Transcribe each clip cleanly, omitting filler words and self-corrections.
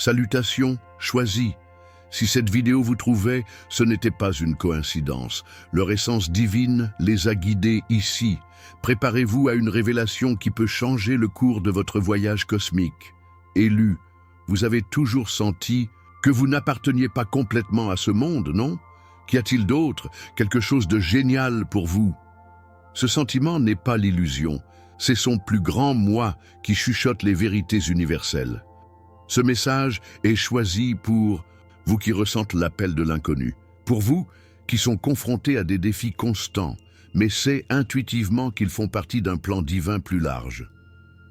Salutations, choisis. Si cette vidéo vous trouvait, ce n'était pas une coïncidence. Leur essence divine les a guidés ici. Préparez-vous à une révélation qui peut changer le cours de votre voyage cosmique. Élus, vous avez toujours senti que vous n'apparteniez pas complètement à ce monde, non? Qu'y a-t-il d'autre? Quelque chose de génial pour vous? Ce sentiment n'est pas l'illusion, c'est son plus grand moi qui chuchote les vérités universelles. Ce message est choisi pour vous qui ressentent l'appel de l'inconnu, pour vous qui sont confrontés à des défis constants, mais savent intuitivement qu'ils font partie d'un plan divin plus large.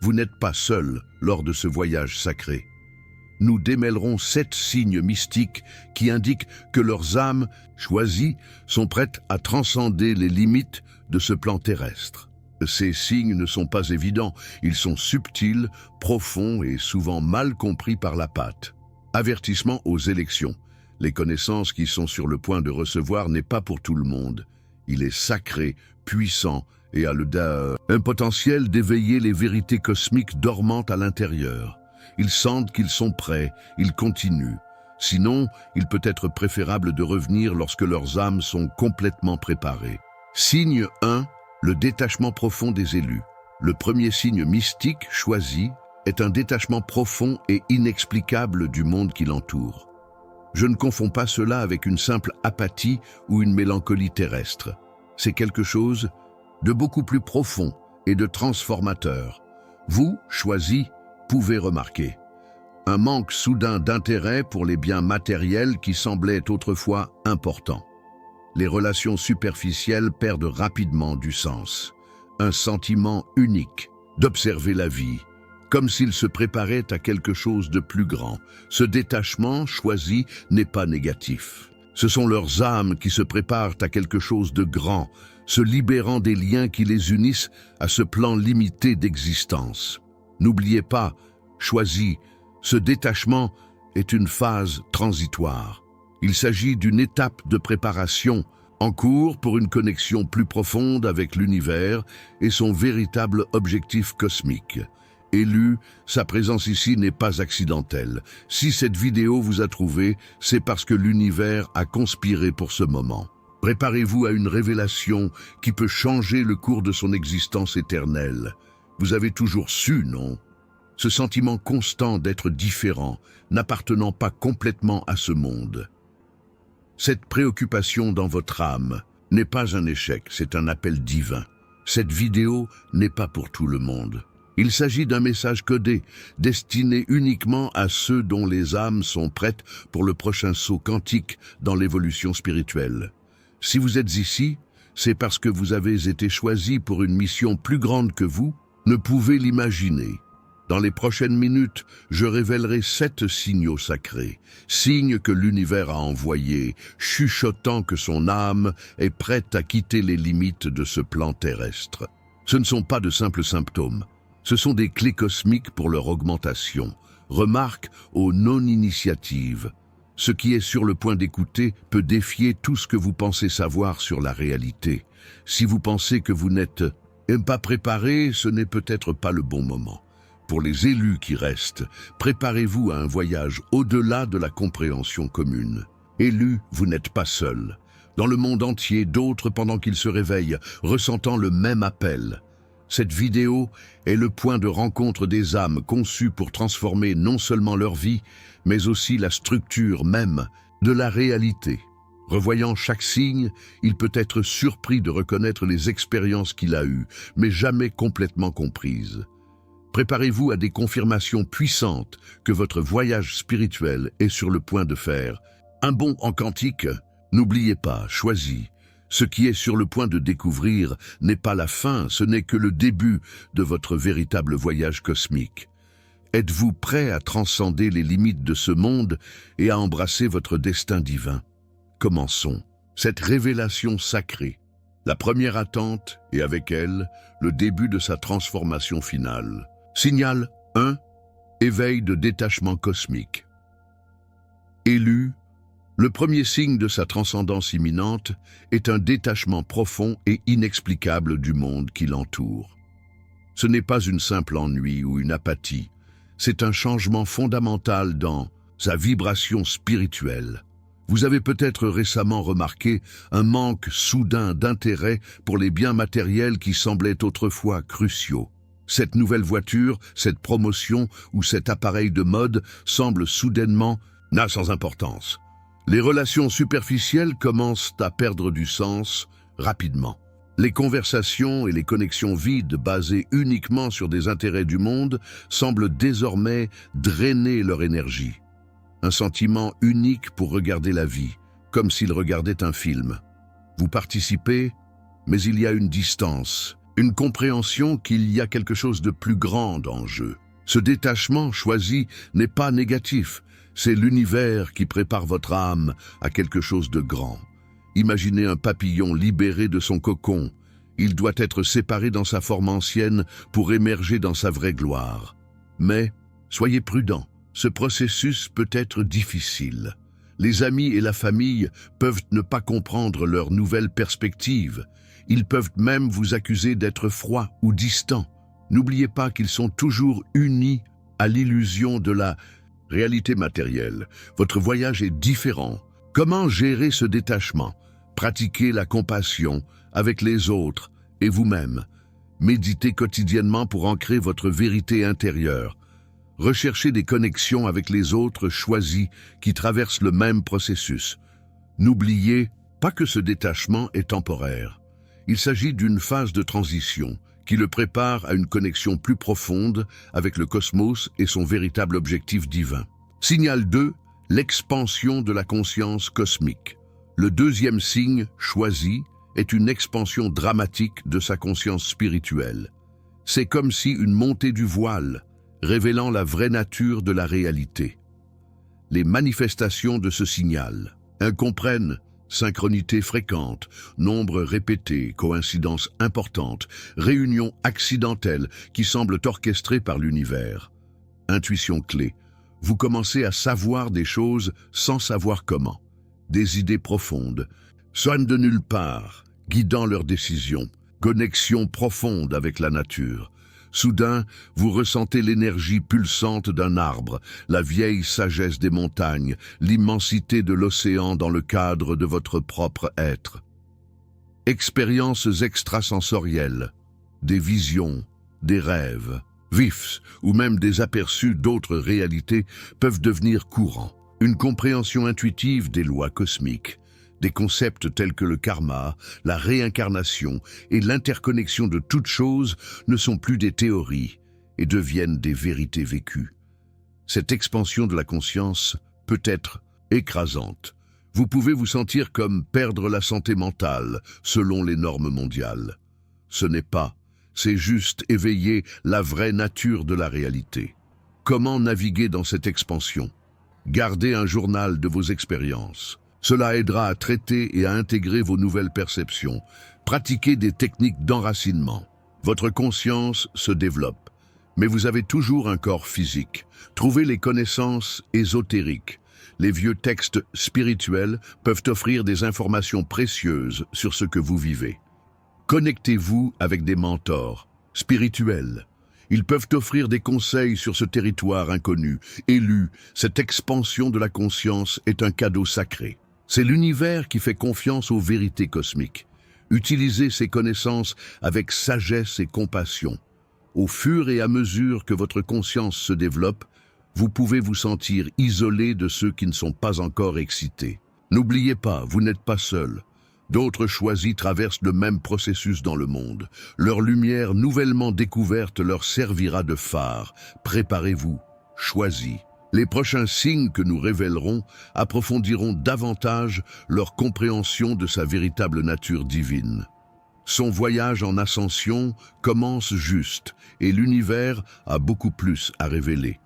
Vous n'êtes pas seul lors de ce voyage sacré. Nous démêlerons 7 signes mystiques qui indiquent que leurs âmes choisies sont prêtes à transcender les limites de ce plan terrestre. Ces signes ne sont pas évidents, ils sont subtils, profonds et souvent mal compris par la patte. Avertissement aux élections. Les connaissances qui sont sur le point de recevoir n'est pas pour tout le monde. Il est sacré, puissant et a un potentiel d'éveiller les vérités cosmiques dormantes à l'intérieur. Ils sentent qu'ils sont prêts, ils continuent. Sinon, il peut être préférable de revenir lorsque leurs âmes sont complètement préparées. Signe 1, le détachement profond des élus. Le premier signe mystique choisi est un détachement profond et inexplicable du monde qui l'entoure. Je ne confonds pas cela avec une simple apathie ou une mélancolie terrestre. C'est quelque chose de beaucoup plus profond et de transformateur. Vous, choisis, pouvez remarquer un manque soudain d'intérêt pour les biens matériels qui semblaient autrefois importants. Les relations superficielles perdent rapidement du sens. Un sentiment unique d'observer la vie, comme s'il se préparait à quelque chose de plus grand. Ce détachement choisi n'est pas négatif. Ce sont leurs âmes qui se préparent à quelque chose de grand, se libérant des liens qui les unissent à ce plan limité d'existence. N'oubliez pas, choisi, ce détachement est une phase transitoire. Il s'agit d'une étape de préparation en cours pour une connexion plus profonde avec l'univers et son véritable objectif cosmique. Élu, sa présence ici n'est pas accidentelle. Si cette vidéo vous a trouvé, c'est parce que l'univers a conspiré pour ce moment. Préparez-vous à une révélation qui peut changer le cours de son existence éternelle. Vous avez toujours su, non? Ce sentiment constant d'être différent, n'appartenant pas complètement à ce monde. Cette préoccupation dans votre âme n'est pas un échec, c'est un appel divin. Cette vidéo n'est pas pour tout le monde. Il s'agit d'un message codé, destiné uniquement à ceux dont les âmes sont prêtes pour le prochain saut quantique dans l'évolution spirituelle. Si vous êtes ici, c'est parce que vous avez été choisi pour une mission plus grande que vous, ne pouvez l'imaginer. Dans les prochaines minutes, je révélerai 7 signaux sacrés, signes que l'univers a envoyés, chuchotant que son âme est prête à quitter les limites de ce plan terrestre. Ce ne sont pas de simples symptômes, ce sont des clés cosmiques pour leur augmentation. Remarque aux non-initiatives. Ce qui est sur le point d'écouter peut défier tout ce que vous pensez savoir sur la réalité. Si vous pensez que vous n'êtes pas préparé, ce n'est peut-être pas le bon moment. Pour les élus qui restent, préparez-vous à un voyage au-delà de la compréhension commune. Élus, vous n'êtes pas seuls. Dans le monde entier, d'autres, pendant qu'ils se réveillent, ressentant le même appel. Cette vidéo est le point de rencontre des âmes conçues pour transformer non seulement leur vie, mais aussi la structure même de la réalité. Revoyant chaque signe, il peut être surpris de reconnaître les expériences qu'il a eues, mais jamais complètement comprises. Préparez-vous à des confirmations puissantes que votre voyage spirituel est sur le point de faire. Un bond en quantique, n'oubliez pas, choisis. Ce qui est sur le point de découvrir n'est pas la fin, ce n'est que le début de votre véritable voyage cosmique. Êtes-vous prêt à transcender les limites de ce monde et à embrasser votre destin divin? Commençons cette révélation sacrée. La première attente, et avec elle, le début de sa transformation finale. Signal 1. Éveil de détachement cosmique. Élu, le premier signe de sa transcendance imminente est un détachement profond et inexplicable du monde qui l'entoure. Ce n'est pas une simple ennui ou une apathie, c'est un changement fondamental dans sa vibration spirituelle. Vous avez peut-être récemment remarqué un manque soudain d'intérêt pour les biens matériels qui semblaient autrefois cruciaux. Cette nouvelle voiture, cette promotion ou cet appareil de mode semble soudainement n'a sans importance. Les relations superficielles commencent à perdre du sens rapidement. Les conversations et les connexions vides basées uniquement sur des intérêts du monde semblent désormais drainer leur énergie. Un sentiment unique pour regarder la vie, comme s'il regardait un film. Vous participez, mais il y a une distance, une compréhension qu'il y a quelque chose de plus grand en jeu. Ce détachement choisi n'est pas négatif, c'est l'univers qui prépare votre âme à quelque chose de grand. Imaginez un papillon libéré de son cocon. Il doit être séparé dans sa forme ancienne pour émerger dans sa vraie gloire. Mais soyez prudents. Ce processus peut être difficile. Les amis et la famille peuvent ne pas comprendre leur nouvelle perspective. Ils peuvent même vous accuser d'être froid ou distant. N'oubliez pas qu'ils sont toujours unis à l'illusion de la réalité matérielle. Votre voyage est différent. Comment gérer ce détachement? Pratiquez la compassion avec les autres et vous-même. Méditez quotidiennement pour ancrer votre vérité intérieure. Recherchez des connexions avec les autres choisis qui traversent le même processus. N'oubliez pas que ce détachement est temporaire. Il s'agit d'une phase de transition qui le prépare à une connexion plus profonde avec le cosmos et son véritable objectif divin. Signal 2, l'expansion de la conscience cosmique. Le deuxième signe choisi est une expansion dramatique de sa conscience spirituelle. C'est comme si une montée du voile, révélant la vraie nature de la réalité. Les manifestations de ce signal comprennent synchronité fréquente, nombre répété, coïncidence importante, réunions accidentelles qui semblent orchestrées par l'univers. Intuition clé. Vous commencez à savoir des choses sans savoir comment. Des idées profondes, sonnent de nulle part, guidant leurs décisions. Connexion profonde avec la nature. Soudain, vous ressentez l'énergie pulsante d'un arbre, la vieille sagesse des montagnes, l'immensité de l'océan dans le cadre de votre propre être. Expériences extrasensorielles, des visions, des rêves, vifs ou même des aperçus d'autres réalités peuvent devenir courants. Une compréhension intuitive des lois cosmiques, des concepts tels que le karma, la réincarnation et l'interconnexion de toutes choses ne sont plus des théories et deviennent des vérités vécues. Cette expansion de la conscience peut être écrasante. Vous pouvez vous sentir comme perdre la santé mentale selon les normes mondiales. Ce n'est pas, c'est juste éveiller la vraie nature de la réalité. Comment naviguer dans cette expansion? Gardez un journal de vos expériences. Cela aidera à traiter et à intégrer vos nouvelles perceptions. Pratiquez des techniques d'enracinement. Votre conscience se développe, mais vous avez toujours un corps physique. Trouvez les connaissances ésotériques. Les vieux textes spirituels peuvent offrir des informations précieuses sur ce que vous vivez. Connectez-vous avec des mentors spirituels. Ils peuvent offrir des conseils sur ce territoire inconnu. Élu, cette expansion de la conscience est un cadeau sacré. C'est l'univers qui fait confiance aux vérités cosmiques. Utilisez ces connaissances avec sagesse et compassion. Au fur et à mesure que votre conscience se développe, vous pouvez vous sentir isolé de ceux qui ne sont pas encore excités. N'oubliez pas, vous n'êtes pas seul. D'autres choisis traversent le même processus dans le monde. Leur lumière nouvellement découverte leur servira de phare. Préparez-vous, choisis. Les prochains signes que nous révélerons approfondiront davantage leur compréhension de sa véritable nature divine. Son voyage en ascension commence juste et l'univers a beaucoup plus à révéler.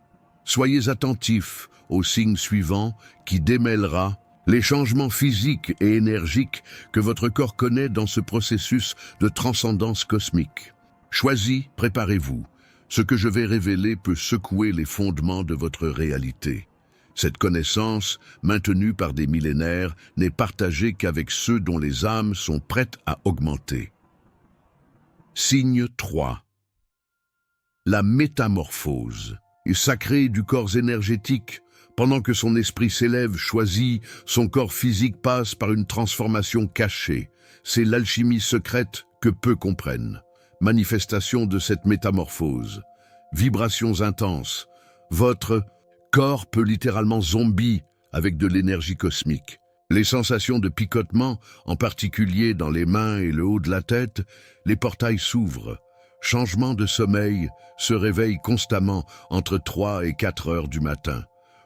Soyez attentifs aux signes suivants qui démêlera les changements physiques et énergiques que votre corps connaît dans ce processus de transcendance cosmique. Choisis, préparez-vous. Ce que je vais révéler peut secouer les fondements de votre réalité. Cette connaissance, maintenue par des millénaires, n'est partagée qu'avec ceux dont les âmes sont prêtes à augmenter. Signe 3. La métamorphose est sacrée du corps énergétique, Pendant que son esprit s'élève, choisi, son corps physique passe par une transformation cachée. C'est l'alchimie secrète que peu comprennent. Manifestation de cette métamorphose. Vibrations intenses. Votre corps peut littéralement zombie avec de l'énergie cosmique. Les sensations de picotement, en particulier dans les mains et le haut de la tête, les portails s'ouvrent. Changement de sommeil, se réveille constamment entre 3 et 4 heures du matin.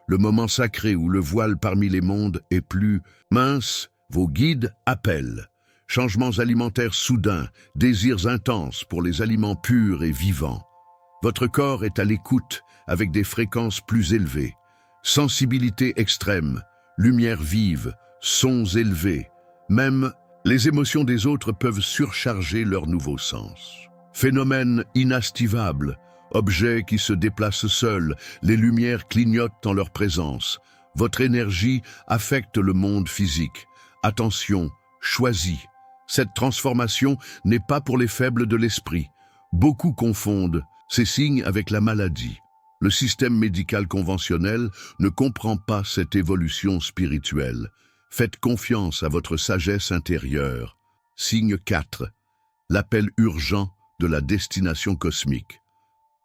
Le moment sacré où le voile parmi les mondes est plus mince, vos guides appellent. Changements alimentaires soudains, désirs intenses pour les aliments purs et vivants. Votre corps est à l'écoute avec des fréquences plus élevées. Sensibilité extrême, lumière vive, sons élevés. Même les émotions des autres peuvent surcharger leur nouveau sens. Phénomène inestivable, objets qui se déplacent seuls, les lumières clignotent en leur présence. Votre énergie affecte le monde physique. Attention, choisis. Cette transformation n'est pas pour les faibles de l'esprit. Beaucoup confondent ces signes avec la maladie. Le système médical conventionnel ne comprend pas cette évolution spirituelle. Faites confiance à votre sagesse intérieure. Signe 4. L'appel urgent de la destination cosmique.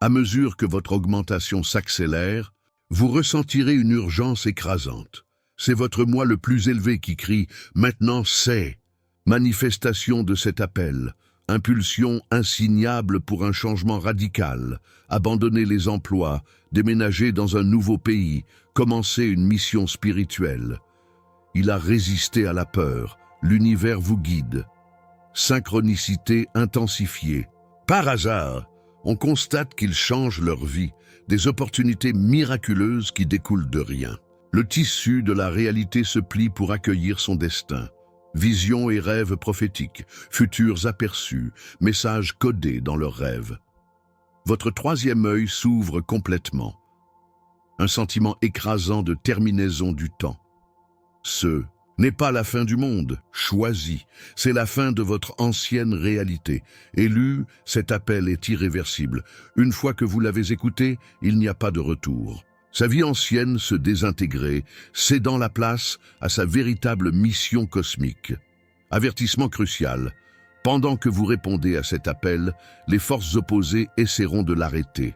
À mesure que votre augmentation s'accélère, vous ressentirez une urgence écrasante. C'est votre moi le plus élevé qui crie « Maintenant c'est ». Manifestation de cet appel, impulsion insignable pour un changement radical, abandonner les emplois, déménager dans un nouveau pays, commencer une mission spirituelle. Il a résisté à la peur, l'univers vous guide. Synchronicité intensifiée. Par hasard, on constate qu'ils changent leur vie, des opportunités miraculeuses qui découlent de rien. Le tissu de la réalité se plie pour accueillir son destin. Visions et rêves prophétiques, futurs aperçus, messages codés dans leurs rêves. Votre troisième œil s'ouvre complètement. Un sentiment écrasant de terminaison du temps. Ce n'est pas la fin du monde, choisi. C'est la fin de votre ancienne réalité. Élu, cet appel est irréversible. Une fois que vous l'avez écouté, il n'y a pas de retour. Sa vie ancienne se désintégrait, cédant la place à sa véritable mission cosmique. Avertissement crucial. Pendant que vous répondez à cet appel, les forces opposées essaieront de l'arrêter.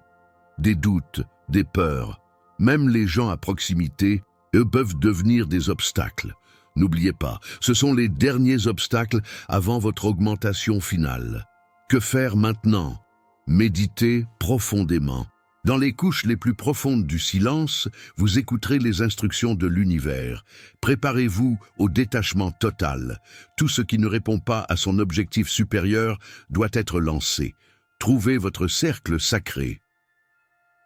Des doutes, des peurs, même les gens à proximité, eux peuvent devenir des obstacles. N'oubliez pas, ce sont les derniers obstacles avant votre augmentation finale. Que faire maintenant? Méditez profondément. Dans les couches les plus profondes du silence, vous écouterez les instructions de l'univers. Préparez-vous au détachement total. Tout ce qui ne répond pas à son objectif supérieur doit être lancé. Trouvez votre cercle sacré.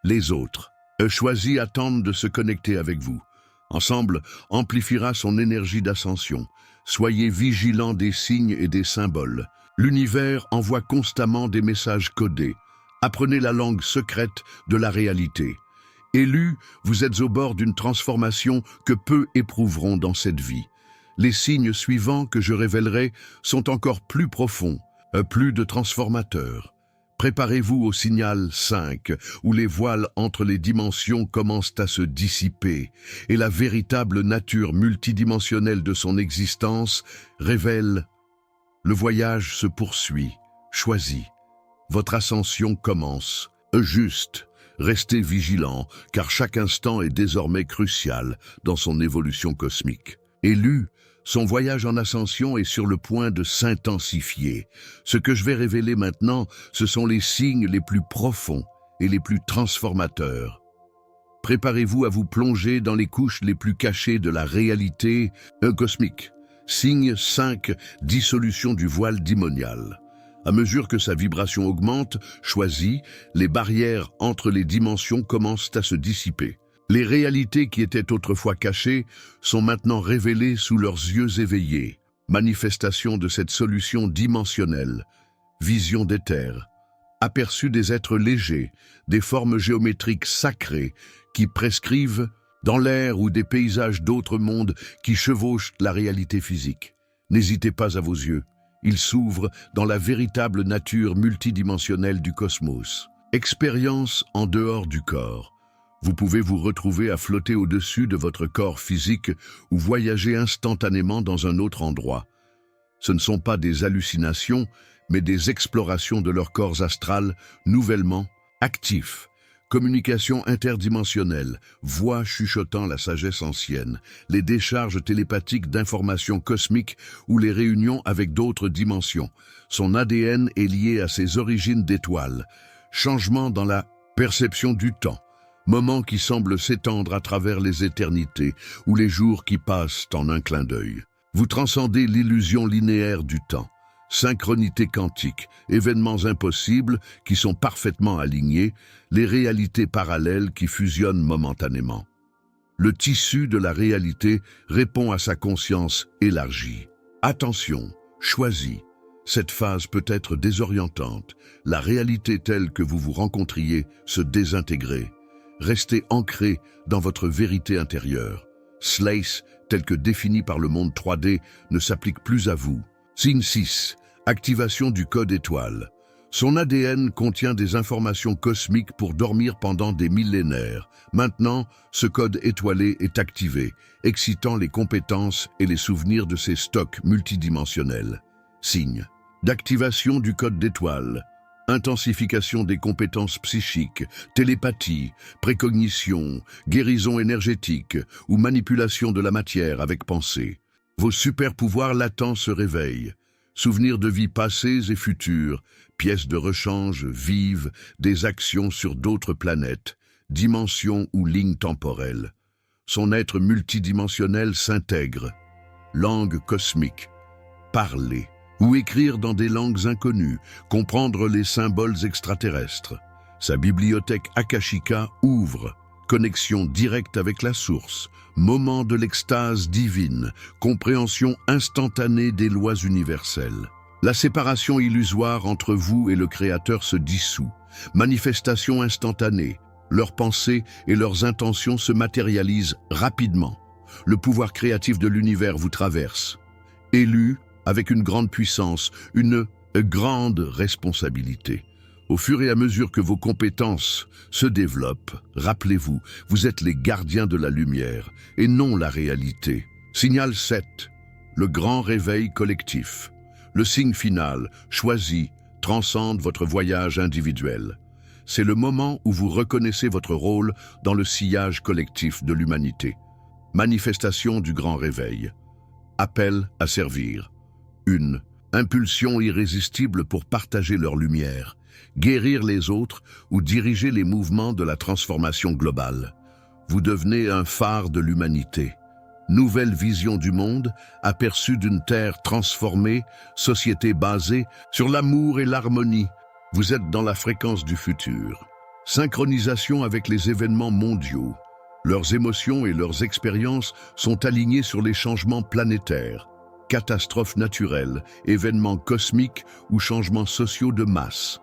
Les autres, eux choisis, attendent de se connecter avec vous. Ensemble, amplifiera son énergie d'ascension. Soyez vigilants des signes et des symboles. L'univers envoie constamment des messages codés. Apprenez la langue secrète de la réalité. Élu, vous êtes au bord d'une transformation que peu éprouveront dans cette vie. Les signes suivants que je révélerai sont encore plus profonds, plus de transformateurs. Préparez-vous au signal 5, où les voiles entre les dimensions commencent à se dissiper, et la véritable nature multidimensionnelle de son existence révèle. Le voyage se poursuit, choisi. Votre ascension commence. Juste, restez vigilant, car chaque instant est désormais crucial dans son évolution cosmique. Élu, son voyage en ascension est sur le point de s'intensifier. Ce que je vais révéler maintenant, ce sont les signes les plus profonds et les plus transformateurs. Préparez-vous à vous plonger dans les couches les plus cachées de la réalité cosmique. Signe 5, dissolution du voile dimonial. À mesure que sa vibration augmente, choisie, les barrières entre les dimensions commencent à se dissiper. Les réalités qui étaient autrefois cachées sont maintenant révélées sous leurs yeux éveillés. Manifestation de cette solution dimensionnelle. Vision d'éther. Aperçu des êtres légers, des formes géométriques sacrées qui prescrivent dans l'air ou des paysages d'autres mondes qui chevauchent la réalité physique. N'hésitez pas à vos yeux. Ils s'ouvrent dans la véritable nature multidimensionnelle du cosmos. Expérience en dehors du corps. Vous pouvez vous retrouver à flotter au-dessus de votre corps physique ou voyager instantanément dans un autre endroit. Ce ne sont pas des hallucinations, mais des explorations de leurs corps astrales nouvellement actifs. Communication interdimensionnelle, voix chuchotant la sagesse ancienne, les décharges télépathiques d'informations cosmiques ou les réunions avec d'autres dimensions. Son ADN est lié à ses origines d'étoiles. Changement dans la perception du temps. Moment qui semble s'étendre à travers les éternités ou les jours qui passent en un clin d'œil. Vous transcendez l'illusion linéaire du temps. Synchronité quantique, événements impossibles qui sont parfaitement alignés, les réalités parallèles qui fusionnent momentanément. Le tissu de la réalité répond à sa conscience élargie. Attention, choisie. Cette phase peut être désorientante. La réalité telle que vous vous rencontriez se désintégrer. Restez ancré dans votre vérité intérieure. Slice, tel que défini par le monde 3D, ne s'applique plus à vous. Signe 6. Activation du code étoile. Son ADN contient des informations cosmiques pour dormir pendant des millénaires. Maintenant, ce code étoilé est activé, excitant les compétences et les souvenirs de ses stocks multidimensionnels. Signe d'activation du code d'étoile. Intensification des compétences psychiques, télépathie, précognition, guérison énergétique ou manipulation de la matière avec pensée. Vos super-pouvoirs latents se réveillent. Souvenirs de vies passées et futures, pièces de rechange vives, des actions sur d'autres planètes, dimensions ou lignes temporelles. Son être multidimensionnel s'intègre. Langue cosmique. Parler. Ou écrire dans des langues inconnues, comprendre les symboles extraterrestres. Sa bibliothèque akashica ouvre, connexion directe avec la source, moment de l'extase divine, compréhension instantanée des lois universelles. La séparation illusoire entre vous et le Créateur se dissout, manifestation instantanée, leurs pensées et leurs intentions se matérialisent rapidement. Le pouvoir créatif de l'univers vous traverse. Élu, avec une grande puissance, une grande responsabilité. Au fur et à mesure que vos compétences se développent, rappelez-vous, vous êtes les gardiens de la lumière et non la réalité. Signal 7. Le grand réveil collectif. Le signe final, choisi, transcende votre voyage individuel. C'est le moment où vous reconnaissez votre rôle dans le sillage collectif de l'humanité. Manifestation du grand réveil. Appel à servir. 1. Impulsion irrésistible pour partager leur lumière, guérir les autres ou diriger les mouvements de la transformation globale. Vous devenez un phare de l'humanité. Nouvelle vision du monde, aperçu d'une terre transformée, société basée sur l'amour et l'harmonie. Vous êtes dans la fréquence du futur. Synchronisation avec les événements mondiaux. Leurs émotions et leurs expériences sont alignées sur les changements planétaires. Catastrophes naturelles, événements cosmiques ou changements sociaux de masse.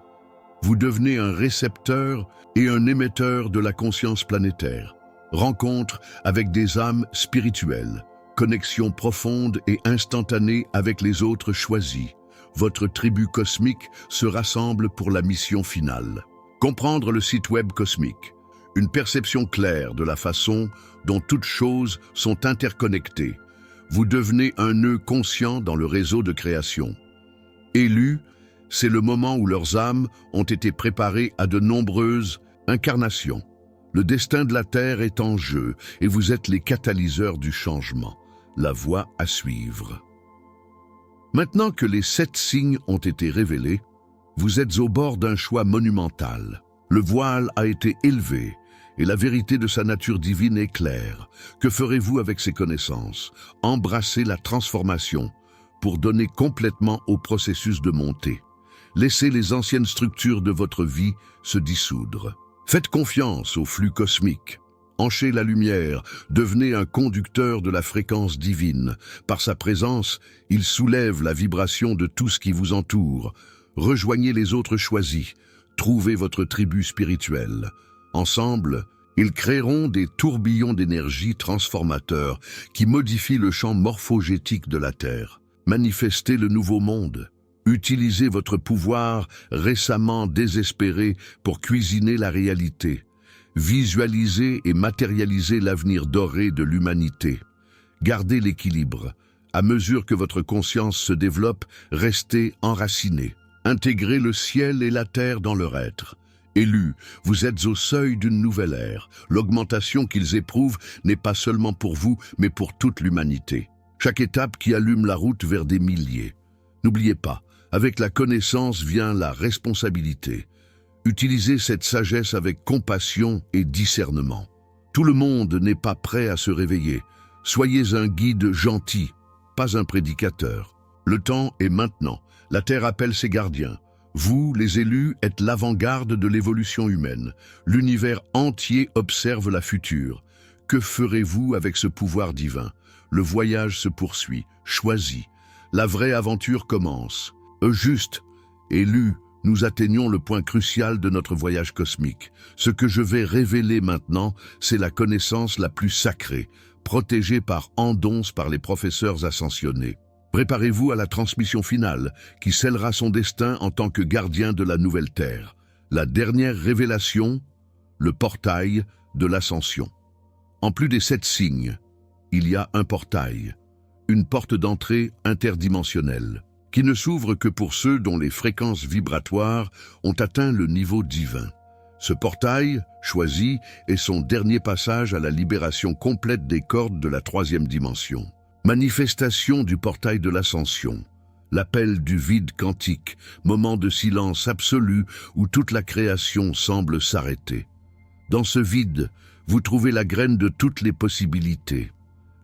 Vous devenez un récepteur et un émetteur de la conscience planétaire. Rencontre avec des âmes spirituelles. Connexion profonde et instantanée avec les autres choisis. Votre tribu cosmique se rassemble pour la mission finale. Comprendre le site web cosmique. Une perception claire de la façon dont toutes choses sont interconnectées. Vous devenez un nœud conscient dans le réseau de création. Élus, c'est le moment où leurs âmes ont été préparées à de nombreuses incarnations. Le destin de la Terre est en jeu et vous êtes les catalyseurs du changement. La voie à suivre. Maintenant que les 7 signes ont été révélés, vous êtes au bord d'un choix monumental. Le voile a été élevé et la vérité de sa nature divine est claire. Que ferez-vous avec ces connaissances? Embrassez la transformation pour donner complètement au processus de montée. Laissez les anciennes structures de votre vie se dissoudre. Faites confiance au flux cosmique. Enchez la lumière, devenez un conducteur de la fréquence divine. Par sa présence, il soulève la vibration de tout ce qui vous entoure. Rejoignez les autres choisis. Trouvez votre tribu spirituelle. Ensemble, ils créeront des tourbillons d'énergie transformateurs qui modifient le champ morphogétique de la Terre. Manifestez le nouveau monde. Utilisez votre pouvoir récemment désespéré pour cuisiner la réalité. Visualisez et matérialisez l'avenir doré de l'humanité. Gardez l'équilibre. À mesure que votre conscience se développe, restez enraciné. Intégrez le ciel et la terre dans leur être. Élus, vous êtes au seuil d'une nouvelle ère. L'augmentation qu'ils éprouvent n'est pas seulement pour vous, mais pour toute l'humanité. Chaque étape qui allume la route vers des milliers. N'oubliez pas, avec la connaissance vient la responsabilité. Utilisez cette sagesse avec compassion et discernement. Tout le monde n'est pas prêt à se réveiller. Soyez un guide gentil, pas un prédicateur. Le temps est maintenant. La Terre appelle ses gardiens. Vous, les élus, êtes l'avant-garde de l'évolution humaine. L'univers entier observe la future. Que ferez-vous avec ce pouvoir divin? Le voyage se poursuit, choisi. La vraie aventure commence. Juste, élus, nous atteignons le point crucial de notre voyage cosmique. Ce que je vais révéler maintenant, c'est la connaissance la plus sacrée, protégée par endonce par les professeurs ascensionnés. Préparez-vous à la transmission finale, qui scellera son destin en tant que gardien de la nouvelle Terre. La dernière révélation, le portail de l'ascension. En plus des 7 signes, il y a un portail, une porte d'entrée interdimensionnelle, qui ne s'ouvre que pour ceux dont les fréquences vibratoires ont atteint le niveau divin. Ce portail, choisi, est son dernier passage à la libération complète des cordes de la 3e dimension. Manifestation du portail de l'ascension, l'appel du vide quantique, moment de silence absolu où toute la création semble s'arrêter. Dans ce vide, vous trouvez la graine de toutes les possibilités,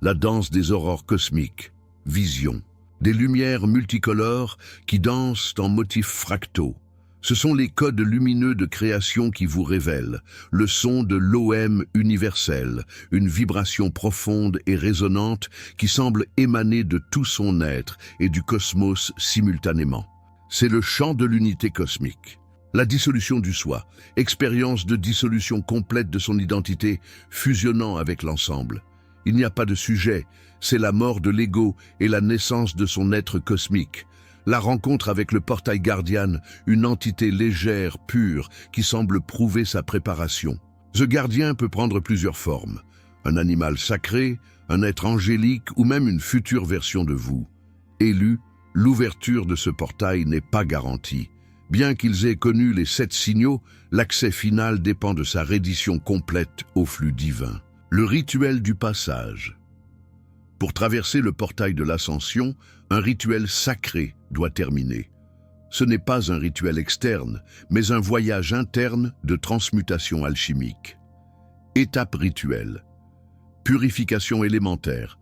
la danse des aurores cosmiques, vision, des lumières multicolores qui dansent en motifs fractaux. Ce sont les codes lumineux de création qui vous révèlent, le son de l'OM universel, une vibration profonde et résonante qui semble émaner de tout son être et du cosmos simultanément. C'est le chant de l'unité cosmique. La dissolution du soi, expérience de dissolution complète de son identité, fusionnant avec l'ensemble. Il n'y a pas de sujet, c'est la mort de l'ego et la naissance de son être cosmique. La rencontre avec le portail gardien, une entité légère, pure, qui semble prouver sa préparation. Ce gardien peut prendre plusieurs formes. Un animal sacré, un être angélique ou même une future version de vous. Élu, l'ouverture de ce portail n'est pas garantie. Bien qu'ils aient connu les 7 signaux, l'accès final dépend de sa reddition complète au flux divin. Le rituel du passage. Pour traverser le portail de l'ascension, un rituel sacré doit terminer. Ce n'est pas un rituel externe, mais un voyage interne de transmutation alchimique. Étape rituelle. Purification élémentaire.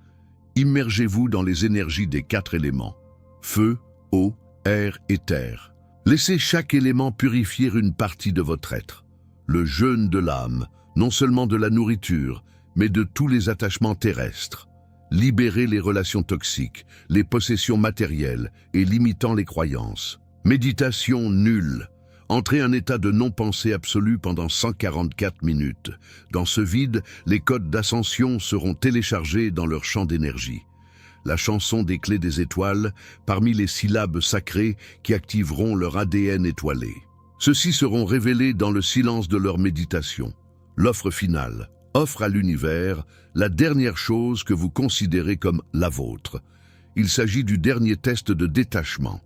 Immergez-vous dans les énergies des 4 éléments. Feu, eau, air et terre. Laissez chaque élément purifier une partie de votre être. Le jeûne de l'âme, non seulement de la nourriture, mais de tous les attachements terrestres. Libérez les relations toxiques, les possessions matérielles et limitant les croyances. Méditation nulle. Entrez en état de non-pensée absolue pendant 144 minutes. Dans ce vide, les codes d'ascension seront téléchargés dans leur champ d'énergie. La chanson des clés des étoiles, parmi les syllabes sacrées qui activeront leur ADN étoilé. Ceux-ci seront révélés dans le silence de leur méditation. L'offre finale offre à l'univers la dernière chose que vous considérez comme la vôtre. Il s'agit du dernier test de détachement.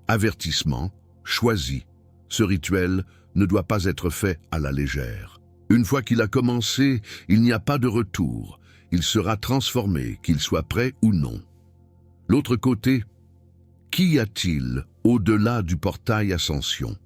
Avertissement, choisi. Ce rituel ne doit pas être fait à la légère. Une fois qu'il a commencé, il n'y a pas de retour. Il sera transformé, qu'il soit prêt ou non. L'autre côté, qu'y a-t-il au-delà du portail ascension?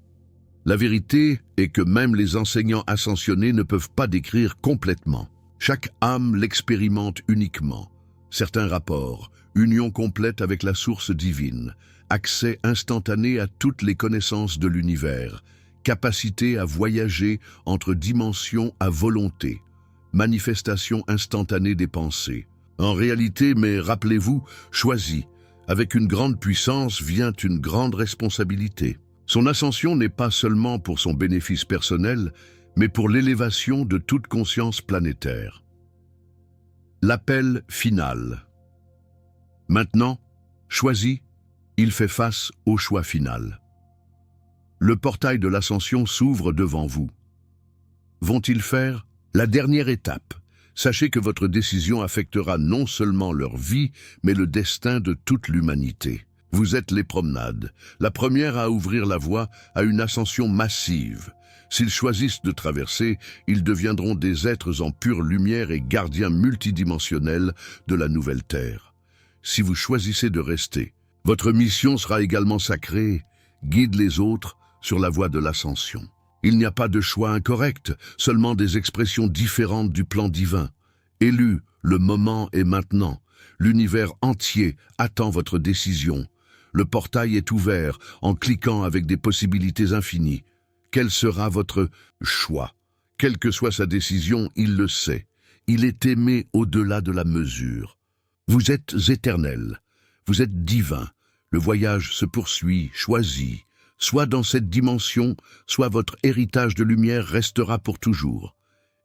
La vérité est que même les enseignants ascensionnés ne peuvent pas décrire complètement. Chaque âme l'expérimente uniquement. Certains rapports, union complète avec la source divine, accès instantané à toutes les connaissances de l'univers, capacité à voyager entre dimensions à volonté, manifestation instantanée des pensées. En réalité, mais rappelez-vous, choisi, avec une grande puissance vient une grande responsabilité. Son ascension n'est pas seulement pour son bénéfice personnel, mais pour l'élévation de toute conscience planétaire. L'appel final. Maintenant, choisi, il fait face au choix final. Le portail de l'ascension s'ouvre devant vous. vont-ils faire? La dernière étape. Sachez que votre décision affectera non seulement leur vie, mais le destin de toute l'humanité. Vous êtes les promenades, la première à ouvrir la voie à une ascension massive. S'ils choisissent de traverser, ils deviendront des êtres en pure lumière et gardiens multidimensionnels de la nouvelle Terre. Si vous choisissez de rester, votre mission sera également sacrée, guide les autres sur la voie de l'ascension. Il n'y a pas de choix incorrect, seulement des expressions différentes du plan divin. Élus, le moment est maintenant. L'univers entier attend votre décision. Le portail est ouvert en cliquant avec des possibilités infinies. Quel sera votre choix? Quelle que soit sa décision, il le sait. Il est aimé au-delà de la mesure. Vous êtes éternel. Vous êtes divin. Le voyage se poursuit, choisi. Soit dans cette dimension, soit votre héritage de lumière restera pour toujours.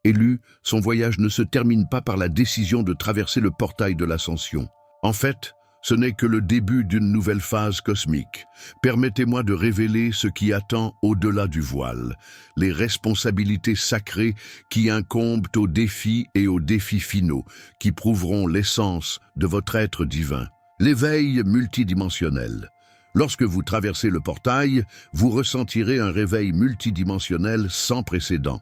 Élu, son voyage ne se termine pas par la décision de traverser le portail de l'ascension. En fait, ce n'est que le début d'une nouvelle phase cosmique. Permettez-moi de révéler ce qui attend au-delà du voile, les responsabilités sacrées qui incombent aux défis et aux défis finaux, qui prouveront l'essence de votre être divin. L'éveil multidimensionnel. Lorsque vous traversez le portail, vous ressentirez un réveil multidimensionnel sans précédent.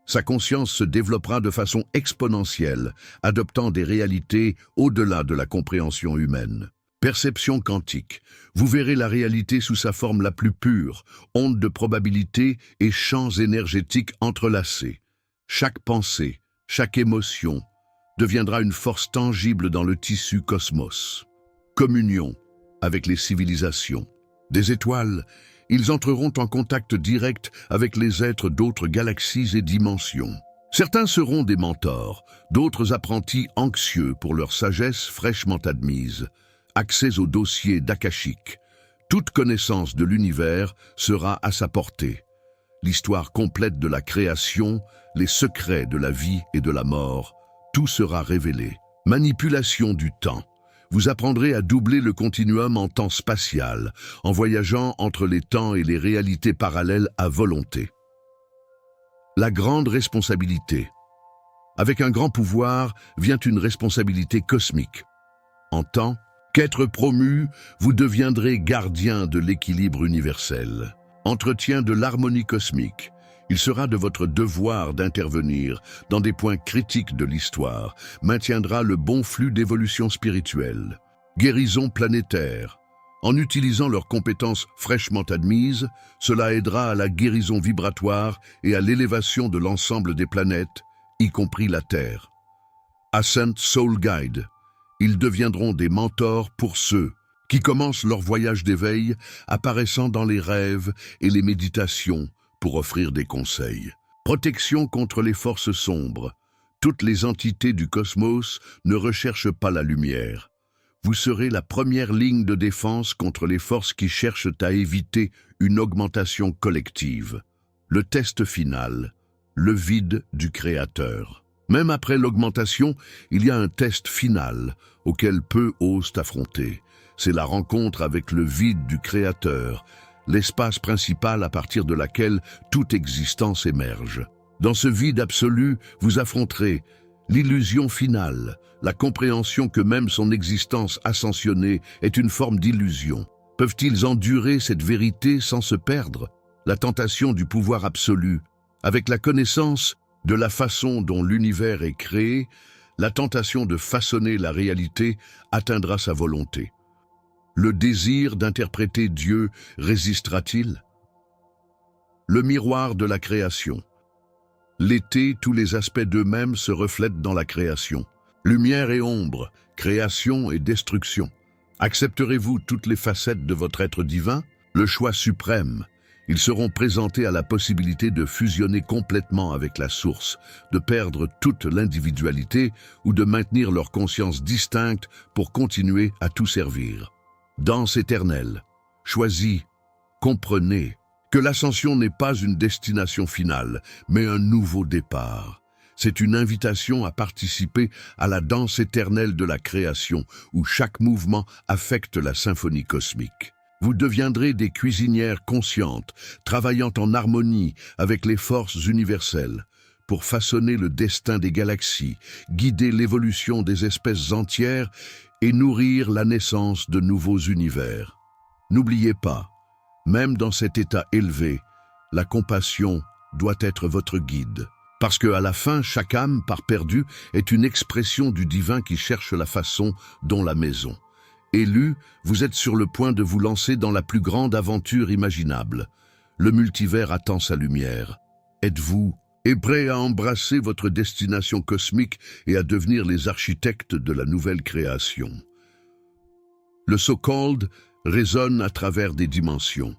Sa conscience se développera de façon exponentielle, adoptant des réalités au-delà de la compréhension humaine. Perception quantique. Vous verrez la réalité sous sa forme la plus pure, ondes de probabilité et champs énergétiques entrelacés. Chaque pensée, chaque émotion deviendra une force tangible dans le tissu cosmos. Communion avec les civilisations. Des étoiles, ils entreront en contact direct avec les êtres d'autres galaxies et dimensions. Certains seront des mentors, d'autres apprentis anxieux pour leur sagesse fraîchement admise. Accès au dossier d'Akashic. Toute connaissance de l'univers sera à sa portée. L'histoire complète de la création, les secrets de la vie et de la mort, tout sera révélé. Manipulation du temps. Vous apprendrez à doubler le continuum en temps spatial, en voyageant entre les temps et les réalités parallèles à volonté. La grande responsabilité. Avec un grand pouvoir vient une responsabilité cosmique. En tant qu'être promu, vous deviendrez gardien de l'équilibre universel. Entretien de l'harmonie cosmique. Il sera de votre devoir d'intervenir dans des points critiques de l'histoire, maintiendra le bon flux d'évolution spirituelle. Guérison planétaire. En utilisant leurs compétences fraîchement admises, cela aidera à la guérison vibratoire et à l'élévation de l'ensemble des planètes, y compris la Terre. Ascent Soul Guide. Ils deviendront des mentors pour ceux qui commencent leur voyage d'éveil, apparaissant dans les rêves et les méditations, pour offrir des conseils. Protection contre les forces sombres. Toutes les entités du cosmos ne recherchent pas la lumière. Vous serez la première ligne de défense contre les forces qui cherchent à éviter une augmentation collective. Le test final, le vide du Créateur. Même après l'augmentation, il y a un test final auquel peu osent affronter. C'est la rencontre avec le vide du Créateur, l'espace principal à partir de laquelle toute existence émerge. Dans ce vide absolu, vous affronterez l'illusion finale, la compréhension que même son existence ascensionnée est une forme d'illusion. Peuvent-ils endurer cette vérité sans se perdre? La tentation du pouvoir absolu. Avec la connaissance de la façon dont l'univers est créé, la tentation de façonner la réalité atteindra sa volonté. Le désir d'interpréter Dieu résistera-t-il? Le miroir de la création. L'été, tous les aspects d'eux-mêmes se reflètent dans la création. Lumière et ombre, création et destruction. Accepterez-vous toutes les facettes de votre être divin? Le choix suprême. Ils seront présentés à la possibilité de fusionner complètement avec la source, de perdre toute l'individualité ou de maintenir leur conscience distincte pour continuer à tout servir. Danse éternelle. Choisis, comprenez que l'ascension n'est pas une destination finale, mais un nouveau départ. C'est une invitation à participer à la danse éternelle de la création, où chaque mouvement affecte la symphonie cosmique. Vous deviendrez des cuisinières conscientes, travaillant en harmonie avec les forces universelles. pour façonner le destin des galaxies, guider l'évolution des espèces entières et nourrir la naissance de nouveaux univers. N'oubliez pas, même dans cet état élevé, la compassion doit être votre guide. Parce qu'à la fin, chaque âme, par perdue, est une expression du divin qui cherche la façon dont la maison. Élu, vous êtes sur le point de vous lancer dans la plus grande aventure imaginable. Le multivers attend sa lumière. Êtes-vous prêt à embrasser votre destination cosmique et à devenir les architectes de la nouvelle création? Le so-called résonne à travers des dimensions.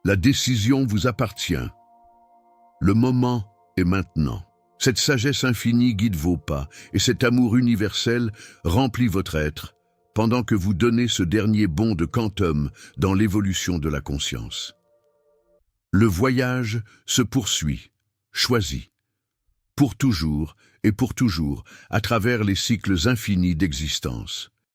La décision vous appartient. Le moment est maintenant. Cette sagesse infinie guide vos pas et cet amour universel remplit votre être pendant que vous donnez ce dernier bond de quantum dans l'évolution de la conscience. Le voyage se poursuit, choisi, pour toujours et pour toujours, à travers les cycles infinis d'existence.